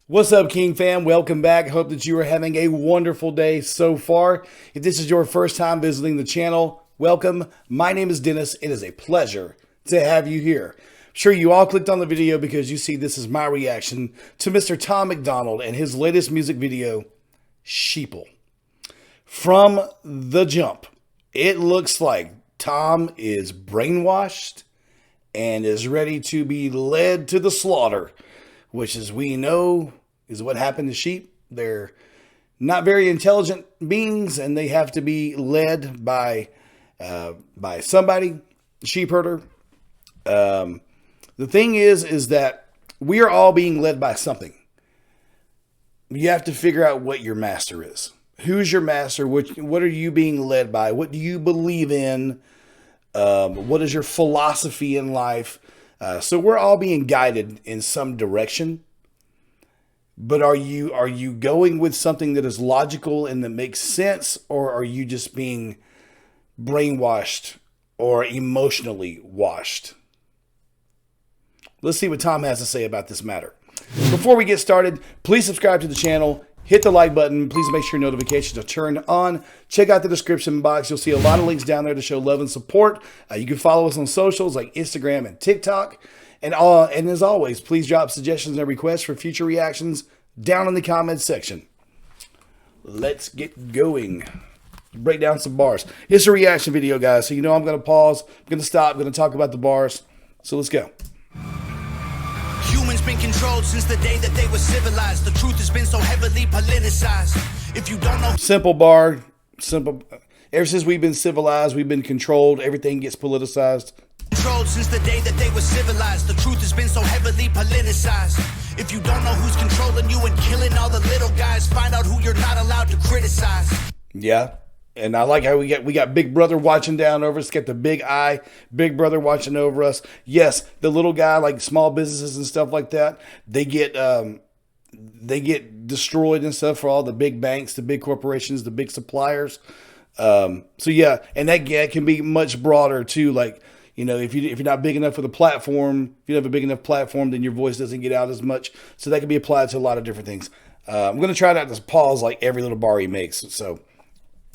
What's up, King fam? Welcome back. Hope that you are having a wonderful day so far. If this is your first time visiting the channel, welcome. My name is Dennis. It is a pleasure to have you here. I'm sure you all clicked on the video because you see this is my reaction to Mr. Tom MacDonald and his latest music video, Sheeple. From the jump, it looks like Tom is brainwashed and is ready to be led to the slaughter, which, as we know, is what happened to sheep. They're not very intelligent beings, and they have to be led by somebody, a sheep herder. The thing is that we are all being led by something. You have to figure out what your master is. Who's your master? What are you being led by? What do you believe in? What is your philosophy in life? So we're all being guided in some direction. But are you going with something that is logical and that makes sense, or are you just being brainwashed or emotionally washed? Let's see what Tom has to say about this matter. Before we get started, please subscribe to the channel. Hit the like button. Please make sure notifications are turned on. Check out the description box. You'll see a lot of links down there to show love and support. You can follow us on socials like Instagram and TikTok. And as always, please drop suggestions and requests for future reactions down in the comments section. Let's get going. Break down some bars. It's a reaction video, guys. So you know I'm going to pause. I'm going to stop. I'm going to talk about the bars. So let's go. Humans been controlled since the day that they were civilized. The truth has been so heavily politicized. If you don't know, simple bar, simple. Ever since we've been civilized, we've been controlled. Everything gets politicized. Controlled since the day that they were civilized. The truth has been so heavily politicized. If you don't know who's controlling you and killing all the little guys, find out who you're not allowed to criticize. Yeah. And I like how we got Big Brother watching down over us. Get the big eye, Big Brother watching over us. Yes, the little guy, like small businesses and stuff like that, they get destroyed and stuff for all the big banks, the big corporations, the big suppliers. So yeah, and that can be much broader too. Like, you know, if you're not big enough for the platform, if you don't have a big enough platform, then your voice doesn't get out as much. So that can be applied to a lot of different things. I'm going to try not to pause like every little bar he makes. So.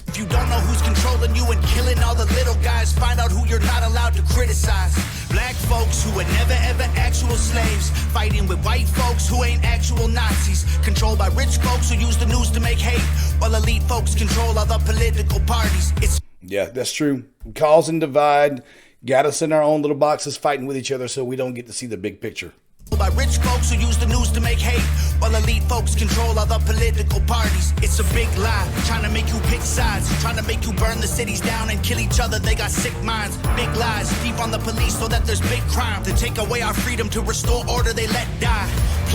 If you don't know who's controlling you and killing all the little guys, find out who you're not allowed to criticize. Black folks who were never ever actual slaves, fighting with white folks who ain't actual Nazis, controlled by rich folks who use the news to make hate, while elite folks control other political parties. Yeah, that's true. Cause and divide, got us in our own little boxes fighting with each other so we don't get to see the big picture. By rich folks who use the news to make hate, while elite folks control other political parties. It's a big lie, trying to make you pick sides, trying to make you burn the cities down and kill each other. They got sick minds, big lies, deep on the police so that there's big crime. To take away our freedom, to restore order, they let die.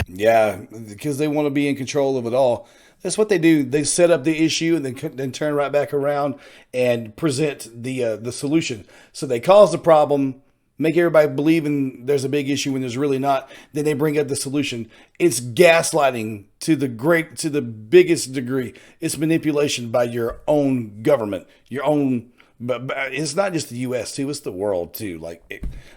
Yeah, because they want to be in control of it all. That's what they do. They set up the issue and then turn right back around and present the solution. So they cause the problem, make everybody believe there's a big issue when there's really not. Then they bring up the solution. It's gaslighting to the biggest degree. It's manipulation by your own government, your own. But it's not just the U.S. too; it's the world too. Like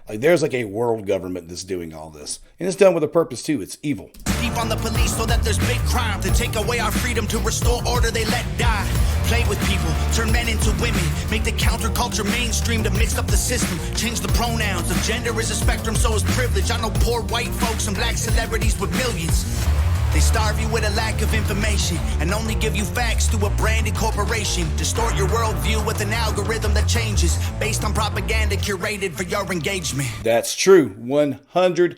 there's like a world government that's doing all this, and it's done with a purpose too. It's evil. Deep on the police so that there's big crime. To take away our freedom, to restore order, they let die. Play with people, turn men into women, make the counterculture mainstream to mix up the system. Change the pronouns. If gender is a spectrum, so is privilege. I know poor white folks and black celebrities with millions. They starve you with a lack of information and only give you facts through a branded corporation. Distort your worldview with an algorithm that changes based on propaganda curated for your engagement. That's true. 100%.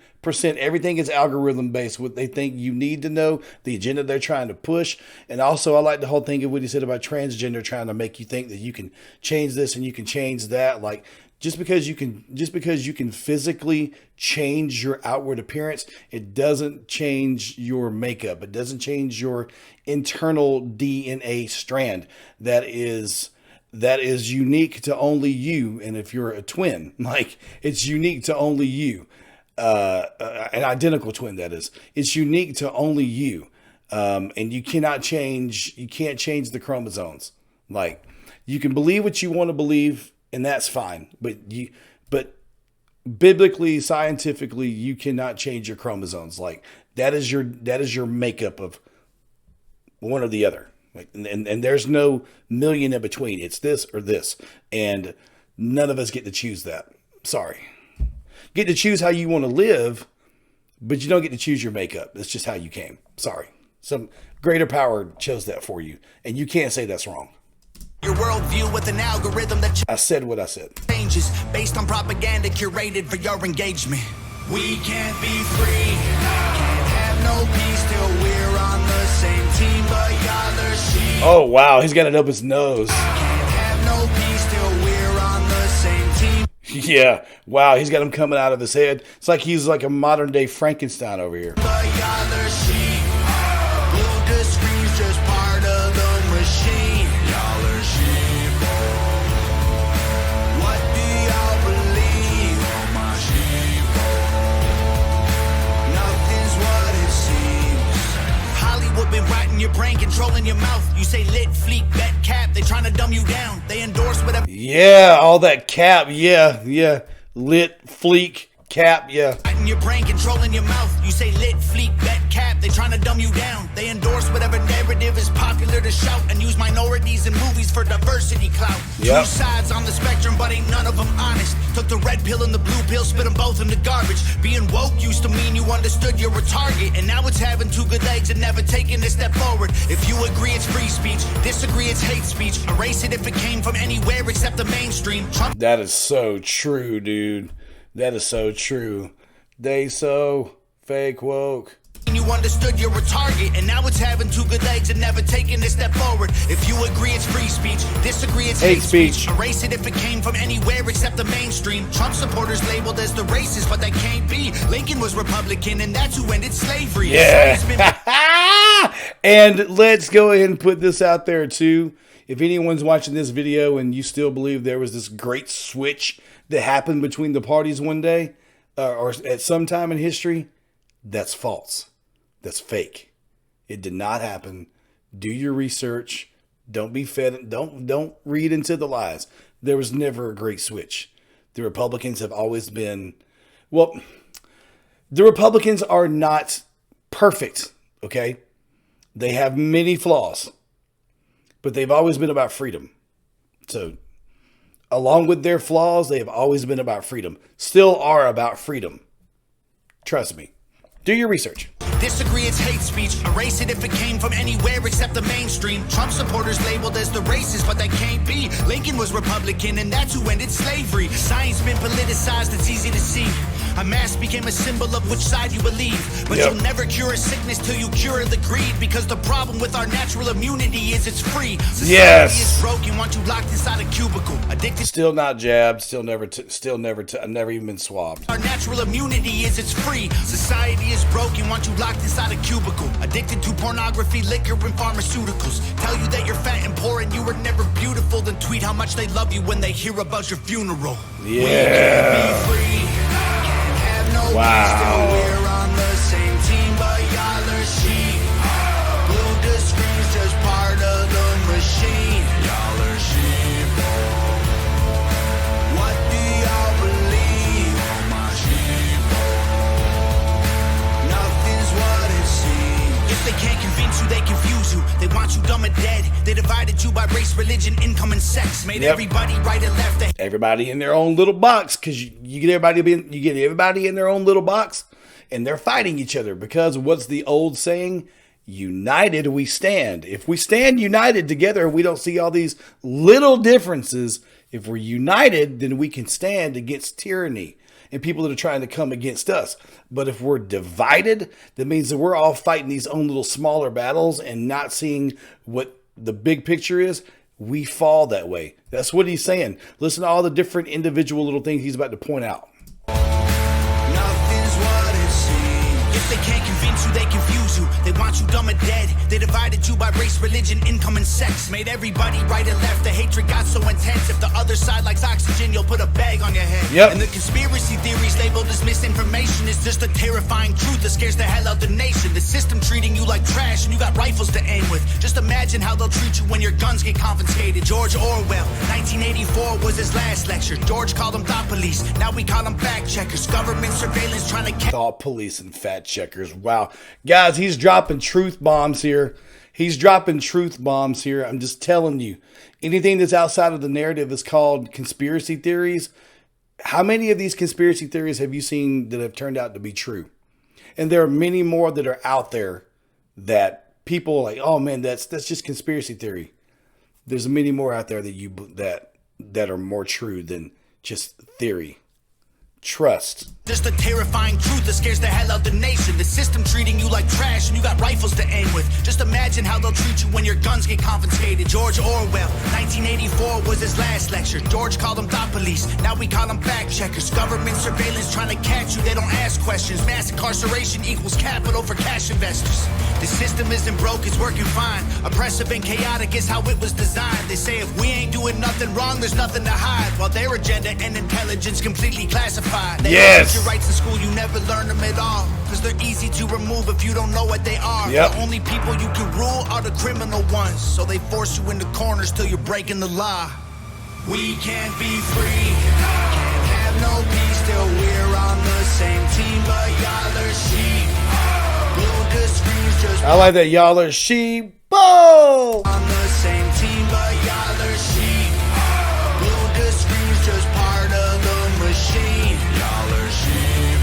Everything is algorithm based. What they think you need to know, the agenda they're trying to push. And also, I like the whole thing of what he said about transgender, trying to make you think that you can change this and you can change that. Like, just because you can physically change your outward appearance, it doesn't change your makeup. It doesn't change your internal DNA strand that is unique to only you. And if you're a twin, like, it's unique to only you. An identical twin, that is. It's unique to only you. And you can't change the chromosomes. Like, you can believe what you want to believe, and that's fine. But biblically, scientifically, you cannot change your chromosomes. Like, That is your makeup of one or the other. Like, and there's no million in between. It's this or this. And none of us get to choose that. Sorry. Get to choose how you want to live, but you don't get to choose your makeup. It's just how you came. Sorry. Some greater power chose that for you. And you can't say that's wrong. Your worldview with an algorithm that I said what I said. Changes based on propaganda curated for your engagement. We can't be free. Can't have no peace till we're on the same team, but y'all are sheep. Oh, wow. He's got it up his nose. Can't have no peace till we're on the same team. Yeah. Wow. He's got him coming out of his head. It's like he's like a modern day Frankenstein over here. But y'all are sheep. Blue to screens just part of the machine. Y'all are sheep. What do y'all believe? Oh, my sheep. Nothing's what it seems. Hollywood been rotting your brain, controlling your mouth. You say lit, fleek, bet, cap. They trying to dumb you down. They endorse whatever. Yeah, all that cap. Yeah. Lit, fleek, cap. Yeah. In your brain, controlling your mouth. You say lit, fleek, bet, cap. They trying to dumb you down. They endorse whatever narrative is popular to shout and use minorities in movies for diversity clout. Yep. Two sides on the spectrum, but ain't none of them honest. Took the red pill and the blue pill, spit them both in the garbage. Being woke used to mean you understood you were a target, and now it's having two good legs and never taking a step forward. If you agree, it's free speech. Disagree, it's hate speech. Erase it if it came from anywhere except the mainstream. Trump. That is so true, dude. That is so true. They so fake woke. You understood you're a target, and now it's having two good legs and never taking a step forward. If you agree, it's free speech. Disagree, it's hate speech. Erase it if it came from anywhere except the mainstream. Trump supporters labeled as the racist, but that can't be. Lincoln was Republican, and that's who ended slavery. Yeah. And let's go ahead and put this out there too. If anyone's watching this video and you still believe there was this great switch that happened between the parties one day or at some time in history, that's false. That's fake. It did not happen. Do your research. Don't be fed. Don't read into the lies. There was never a great switch. The Republicans have always been, well, the Republicans are not perfect, okay? They have many flaws, but they've always been about freedom. So along with their flaws, they have always been about freedom. Still are about freedom. Trust me. Do your research. Disagree, it's hate speech. Erase it if it came from anywhere except the mainstream. Trump supporters labeled as the racist, but that can't be. Lincoln was Republican, and that's who ended slavery. Science been politicized, it's easy to see. A mask became a symbol of which side you believe. But you'll never cure a sickness till you cure the greed. Because the problem with our natural immunity is it's free. Society is broken, want you locked inside a cubicle. Addicted. Still not jabbed, never even been swabbed. Our natural immunity is it's free. Society is broken, want you locked inside a cubicle. Addicted to pornography, liquor, and pharmaceuticals. Tell you that you're fat and poor and you were never beautiful. Then tweet how much they love you when they hear about your funeral. Yeah. We can't be free. Can't have no peace till we're on the same team, but y'all are sheep. Blue to screens just part of the machine. Y'all are sheep. What do y'all believe? Oh, my sheep. Nothing's what it seems. If they can't convince you, they confuse you. They want you dumb and dead. They divided you by race, religion, income, and sex. Made everybody right and left. Everybody in their own little box, because you get everybody in their own little box, and they're fighting each other. Because what's the old saying? United we stand. If we stand united together, we don't see all these little differences. If we're united, then we can stand against tyranny and people that are trying to come against us. But if we're divided, that means that we're all fighting these own little smaller battles and not seeing what the big picture is. We fall that way. That's what he's saying. Listen to all the different individual little things he's about to point out. Nothing's what it seems. If they can't convince you, they confuse you. They want you dumb and dead. They divided you by race, religion, income, and sex. Made everybody right and left. The hatred got so intense. If the other side likes oxygen, you'll put a bag on your head. Yep. And the conspiracy theories labeled as misinformation is Just a terrifying truth that scares the hell out the nation. The system treating you like trash and you got rifles to aim with. Just imagine how they'll treat you when your guns get confiscated. George Orwell, 1984 was his last lecture. George called them thought police, now we call them fact checkers. Government surveillance trying to thought police and fact checkers. Wow. Guys, he's dropping truth bombs here. He's dropping truth bombs here. I'm just telling you. Anything that's outside of the narrative is called conspiracy theories. How many of these conspiracy theories have you seen that have turned out to be true? And there are many more that are out there that people are like, oh man, that's just conspiracy theory. There's many more out there that are more true than just theory. Trust. Just a terrifying truth that scares the hell out the nation. The system treating you like trash and you got rifles to aim with. Just imagine how they'll treat you when your guns get confiscated. George Orwell, 1984 was his last lecture. George called them thought police, now we call them fact checkers. Government surveillance trying to catch you, they don't ask questions. Mass incarceration equals capital for cash investors. The system isn't broke, it's working fine. Oppressive and chaotic is how it was designed. They say if we ain't doing nothing wrong, there's nothing to hide. While their agenda and intelligence completely classified. They yes. Your rights in school, you never learn them at all. Cause they're easy to remove if you don't know what they are. Yep. The only people you can rule are the criminal ones. So they force you into corners till you're breaking the law. We can't be free, can't have no peace till we're on the same team. But y'all are sheep. Blue the screens just I like that y'all are sheep. Boom! On the same team, but y'all are sheep. Blue the screens just part of the machine. Y'all are sheep.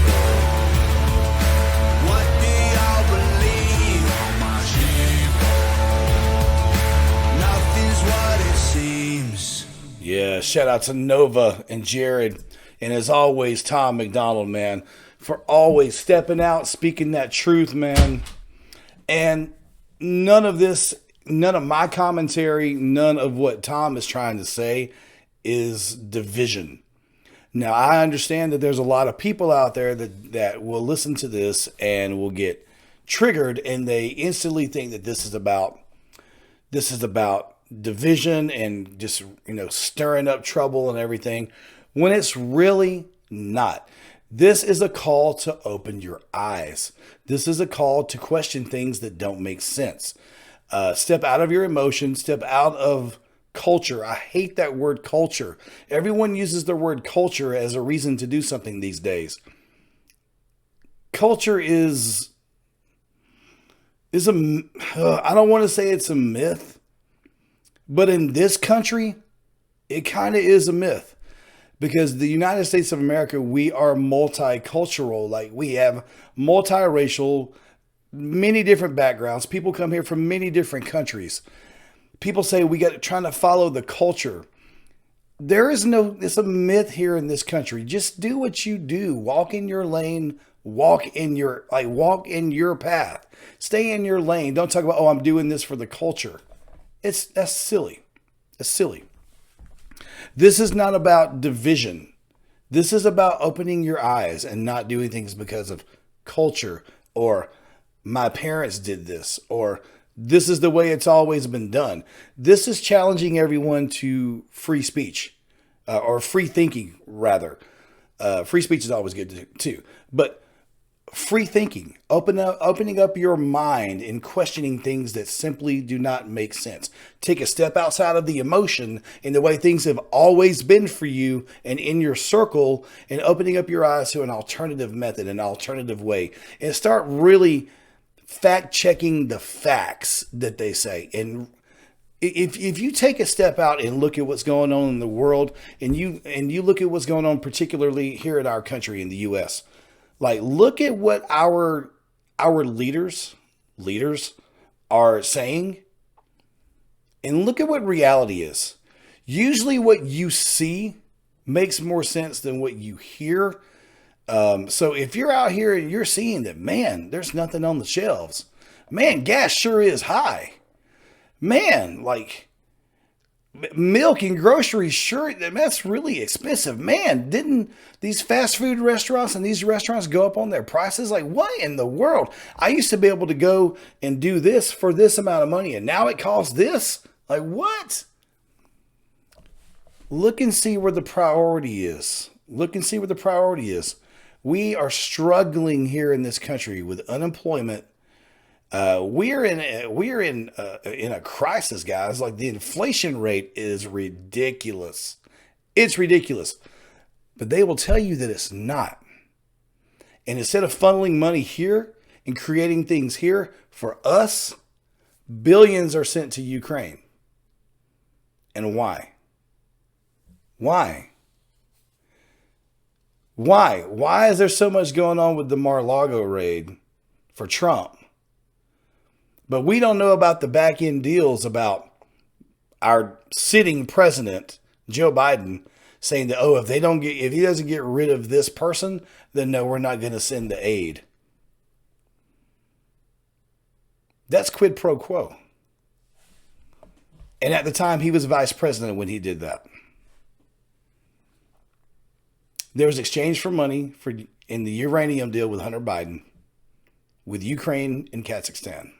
What do y'all believe? My sheep. Nothing's what it seems. Yeah, shout out to Nova and Jared. And as always, Tom MacDonald, man, for always stepping out, speaking that truth, man. And none of my commentary, none of what Tom is trying to say is division. Now, I understand that there's a lot of people out there that will listen to this and will get triggered, and they instantly think that this is about division and just, stirring up trouble and everything, when it's really not. This is a call to open your eyes. This is a call to question things that don't make sense. Step out of your emotions, step out of culture. I hate that word culture. Everyone uses the word culture as a reason to do something these days. Culture is I don't want to say it's a myth, but in this country, it kind of is a myth. Because the United States of America, we are multicultural. Like, we have multiracial, many different backgrounds. People come here from many different countries. People say trying to follow the culture. It's a myth here in this country. Just do what you do. Walk in your lane. Walk in your path. Stay in your lane. Don't talk about, I'm doing this for the culture. That's silly. That's silly. This is not about division. This is about opening your eyes and not doing things because of culture, or my parents did this, or this is the way it's always been done. This is challenging everyone to free speech, or free thinking, rather. Free speech is always good too, but free thinking, opening up your mind and questioning things that simply do not make sense. Take a step outside of the emotion in the way things have always been for you and in your circle, and opening up your eyes to an alternative method, an alternative way, and start really fact checking the facts that they say. And if you take a step out and look at what's going on in the world, and you look at what's going on particularly here in our country, in the U.S., like, look at what our leaders are saying, and look at what reality is. Usually what you see makes more sense than what you hear. So if you're out here and you're seeing that, man, there's nothing on the shelves. Man, gas sure is high. Man, like, milk and groceries, sure, that's really expensive. Man, didn't these fast food restaurants and these restaurants go up on their prices? Like, what in the world? I used to be able to go and do this for this amount of money, and now it costs this? Like, what? Look and see where the priority is. Look and see where the priority is. We are struggling here in this country with unemployment. We're in a crisis, guys. Like, the inflation rate is ridiculous. It's ridiculous. But they will tell you that it's not. And instead of funneling money here and creating things here for us, billions are sent to Ukraine. And why? Why? Why? Why is there so much going on with the Mar-a-Lago raid for Trump? But we don't know about the back end deals about our sitting president, Joe Biden, saying that, oh, if he doesn't get rid of this person, then no, we're not going to send the aid. That's quid pro quo. And at the time, he was vice president when he did that. There was exchange for money in the uranium deal with Hunter Biden, with Ukraine and Kazakhstan.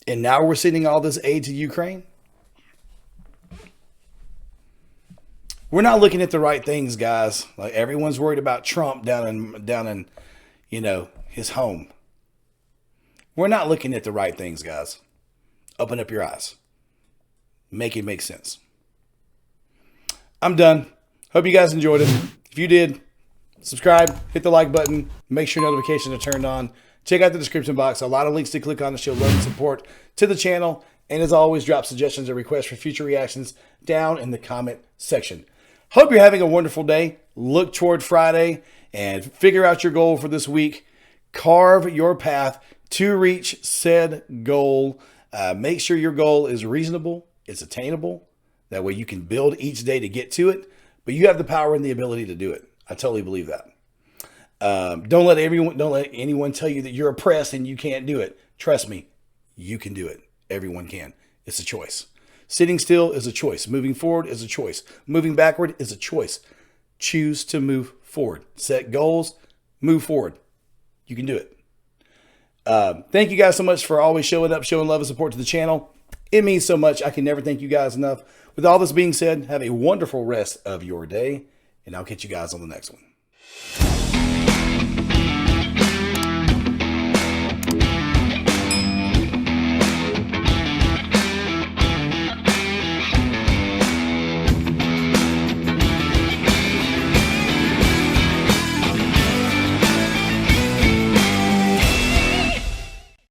And now we're sending all this aid to Ukraine. We're not looking at the right things, guys. Like, everyone's worried about Trump down in his home. We're not looking at the right things, guys. Open up your eyes. Make it make sense. I'm done. Hope you guys enjoyed it. If you did, subscribe, hit the like button, make sure notifications are turned on. Check out the description box. A lot of links to click on to show love and support to the channel. And as always, drop suggestions or requests for future reactions down in the comment section. Hope you're having a wonderful day. Look toward Friday and figure out your goal for this week. Carve your path to reach said goal. Make sure your goal is reasonable, it's attainable. That way you can build each day to get to it, but you have the power and the ability to do it. I totally believe that. Don't let anyone tell you that you're oppressed and you can't do it. Trust me, you can do it. Everyone can. It's a choice. Sitting still is a choice. Moving forward is a choice. Moving backward is a choice. Choose to move forward. Set goals, move forward. You can do it. Thank you guys so much for always showing up, showing love and support to the channel. It means so much. I can never thank you guys enough. With all this being said, have a wonderful rest of your day, and I'll catch you guys on the next one.